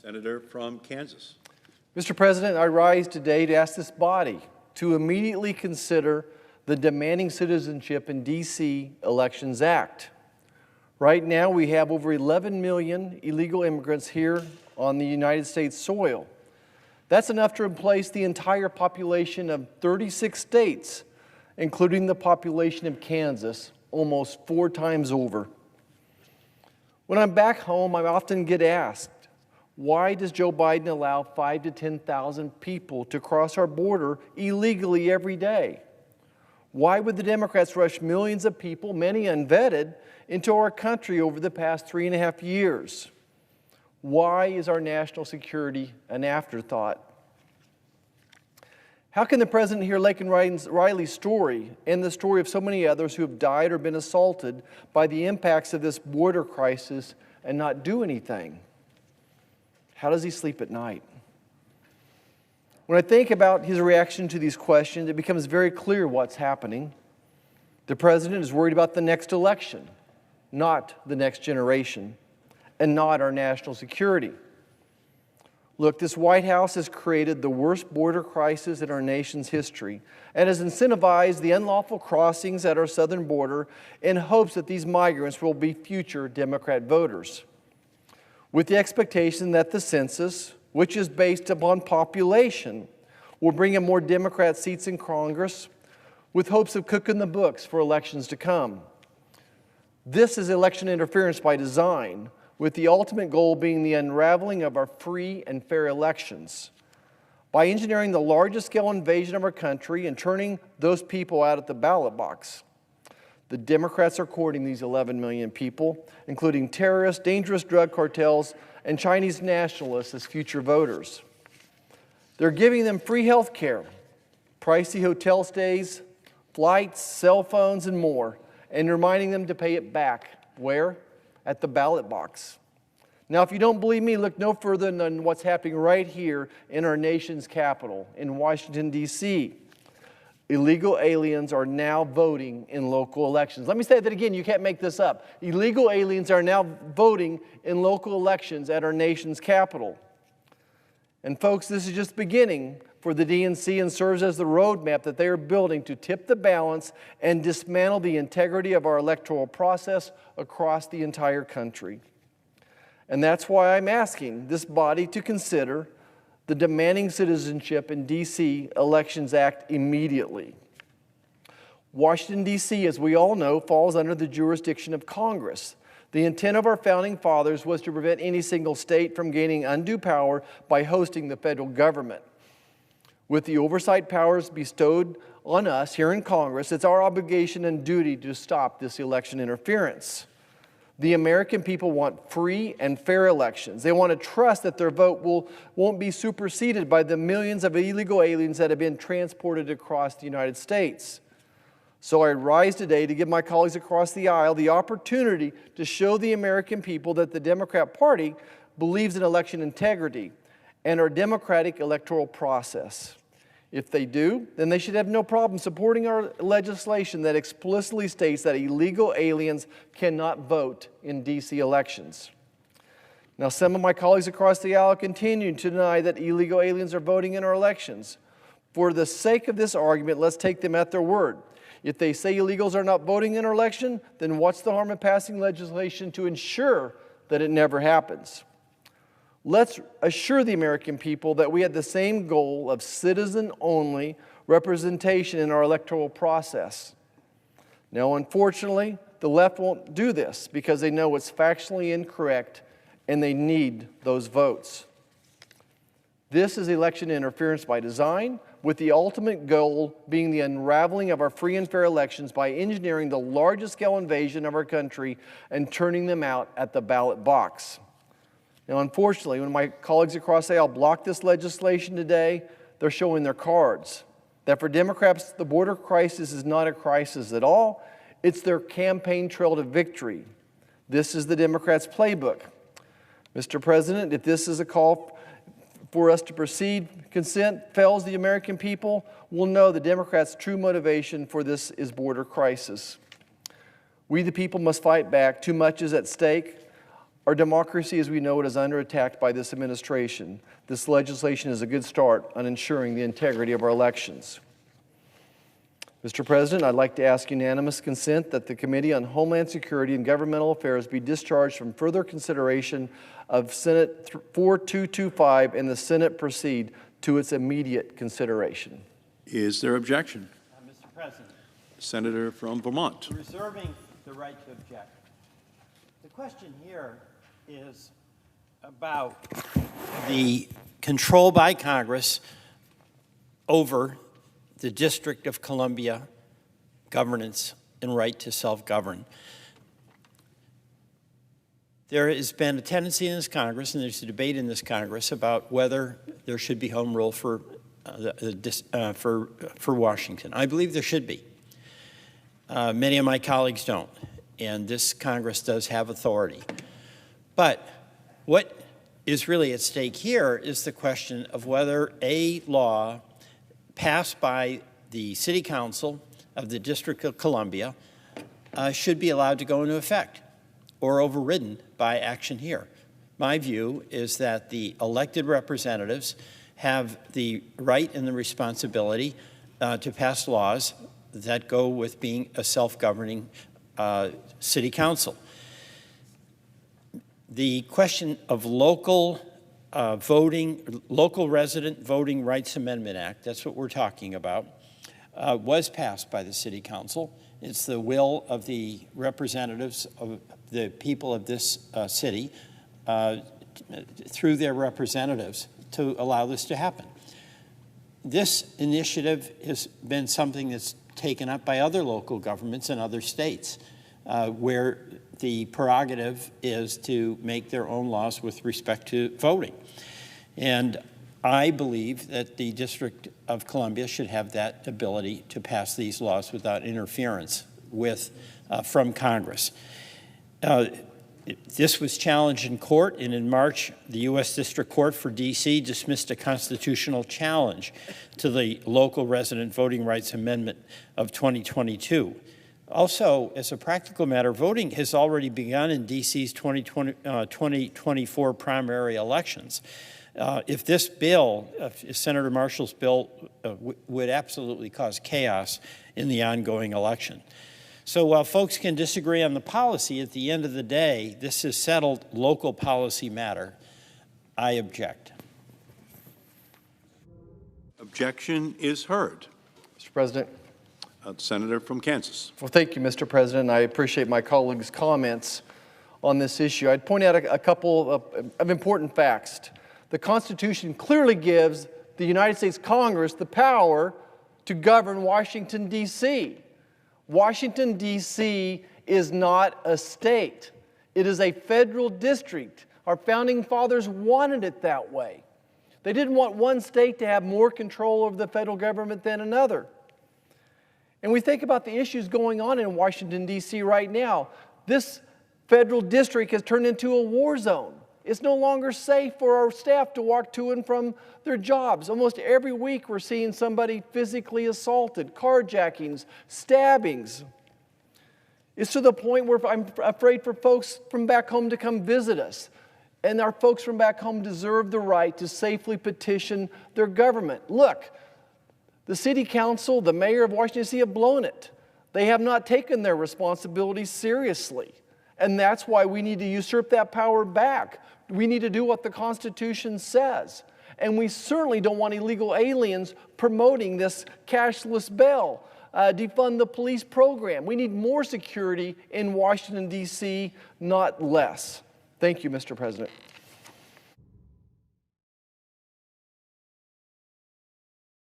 Senator from Kansas. Mr. President, I rise today to ask this body to immediately consider the Demanding Citizenship in D.C. Elections Act. Right now, we have over 11 million illegal immigrants here on the United States soil. That's enough to replace the entire population of 36 states, including the population of Kansas, almost 4 times over. When I'm back home, I often get asked, why does Joe Biden allow 5,000 to 10,000 people to cross our border illegally every day? Why would the Democrats rush millions of people, many unvetted, into our country over the past 3.5 years? Why is our national security an afterthought? How can the President hear Laken Riley's story and the story of so many others who have died or been assaulted by the impacts of this border crisis and not do anything? How does he sleep at night? When I think about his reaction to these questions, it becomes very clear what's happening. The President is worried about the next election, not the next generation, and not our national security. Look, this White House has created the worst border crisis in our nation's history and has incentivized the unlawful crossings at our southern border in hopes that these migrants will be future Democrat voters, with the expectation that the census, which is based upon population, will bring in more Democrat seats in Congress with hopes of cooking the books for elections to come. This is election interference by design, with the ultimate goal being the unraveling of our free and fair elections. By engineering the largest scale invasion of our country and turning those people out at the ballot box, the Democrats are courting these 11 million people, including terrorists, dangerous drug cartels, and Chinese nationalists as future voters. They're giving them free health care, pricey hotel stays, flights, cell phones, and more, and reminding them to pay it back. Where? At the ballot box. Now, if you don't believe me, look no further than what's happening right here in our nation's capital, in Washington, D.C. Illegal aliens are now voting in local elections. Let me say that again, you can't make this up. Illegal aliens are now voting in local elections at our nation's capital. And folks, this is just beginning for the DNC and serves as the roadmap that they are building to tip the balance and dismantle the integrity of our electoral process across the entire country. And that's why I'm asking this body to consider the Demanding Citizenship in D.C. Elections Act immediately. Washington, D.C., as we all know, falls under the jurisdiction of Congress. The intent of our founding fathers was to prevent any single state from gaining undue power by hosting the federal government. With the oversight powers bestowed on us here in Congress, it's our obligation and duty to stop this election interference. The American people want free and fair elections. They want to trust that their vote won't be superseded by the millions of illegal aliens that have been transported across the United States. So I rise today to give my colleagues across the aisle the opportunity to show the American people that the Democrat Party believes in election integrity and our democratic electoral process. If they do, then they should have no problem supporting our legislation that explicitly states that illegal aliens cannot vote in D.C. elections. Now, some of my colleagues across the aisle continue to deny that illegal aliens are voting in our elections. For the sake of this argument, let's take them at their word. If they say illegals are not voting in our election, then what's the harm in passing legislation to ensure that it never happens? Let's assure the American people that we have the same goal of citizen-only representation in our electoral process. Now, unfortunately, the left won't do this because they know it's factually incorrect and they need those votes. This is election interference by design, with the ultimate goal being the unraveling of our free and fair elections by engineering the largest scale invasion of our country and turning them out at the ballot box. Now, unfortunately, when my colleagues across the aisle block this legislation today, they're showing their cards. That for Democrats, the border crisis is not a crisis at all. It's their campaign trail to victory. This is the Democrats' playbook. Mr. President, if this is a call for us to proceed, consent fails the American people, we'll know the Democrats' true motivation for this is border crisis. We, the people, must fight back. Too much is at stake. Our democracy as we know it is under attack by this administration. This legislation is a good start on ensuring the integrity of our elections. Mr. President, I'd like to ask unanimous consent that the Committee on Homeland Security and Governmental Affairs be discharged from further consideration of Senate 4225 and the Senate proceed to its immediate consideration. Is there objection? Mr. President. Senator from Vermont. Reserving the right to object. The question here is about the control by Congress over the District of Columbia governance and right to self-govern. There has been a tendency in this Congress, and there's a debate in this Congress about whether there should be home rule for Washington. I believe there should be. Many of my colleagues don't, and this Congress does have authority. But what is really at stake here is the question of whether a law passed by the City Council of the District of Columbia should be allowed to go into effect or overridden by action here. My view is that the elected representatives have the right and the responsibility to pass laws that go with being a self-governing city council. The question of local resident voting rights amendment act, that's what we're talking about, was passed by the city council. It's the will of the representatives of the people of this city through their representatives to allow this to happen. This initiative has been something that's taken up by other local governments in other states where the prerogative is to make their own laws with respect to voting. And I believe that the District of Columbia should have that ability to pass these laws without interference from Congress. This was challenged in court, and in March, the U.S. District Court for D.C. dismissed a constitutional challenge to the Local Resident Voting Rights Amendment of 2022. Also, as a practical matter, voting has already begun in D.C.'s 2024 primary elections. If this bill, if Senator Marshall's bill, would absolutely cause chaos in the ongoing election. So while folks can disagree on the policy, at the end of the day, this is settled local policy matter. I object. Objection is heard. Mr. President. Senator from Kansas. Well, thank you, Mr. President. I appreciate my colleagues' comments on this issue. I'd point out a couple of important facts. The Constitution clearly gives the United States Congress the power to govern Washington, D.C. Washington, D.C. is not a state. It is a federal district. Our founding fathers wanted it that way. They didn't want one state to have more control over the federal government than another. And we think about the issues going on in Washington, D.C. right now. This federal district has turned into a war zone. It's no longer safe for our staff to walk to and from their jobs. Almost every week we're seeing somebody physically assaulted, carjackings, stabbings. It's to the point where I'm afraid for folks from back home to come visit us. And our folks from back home deserve the right to safely petition their government. Look, the city council, the mayor of Washington, D.C. have blown it. They have not taken their responsibilities seriously. And that's why we need to usurp that power back. We need to do what the Constitution says. And we certainly don't want illegal aliens promoting this cashless bill, defund the police program. We need more security in Washington, D.C., not less. Thank you, Mr. President.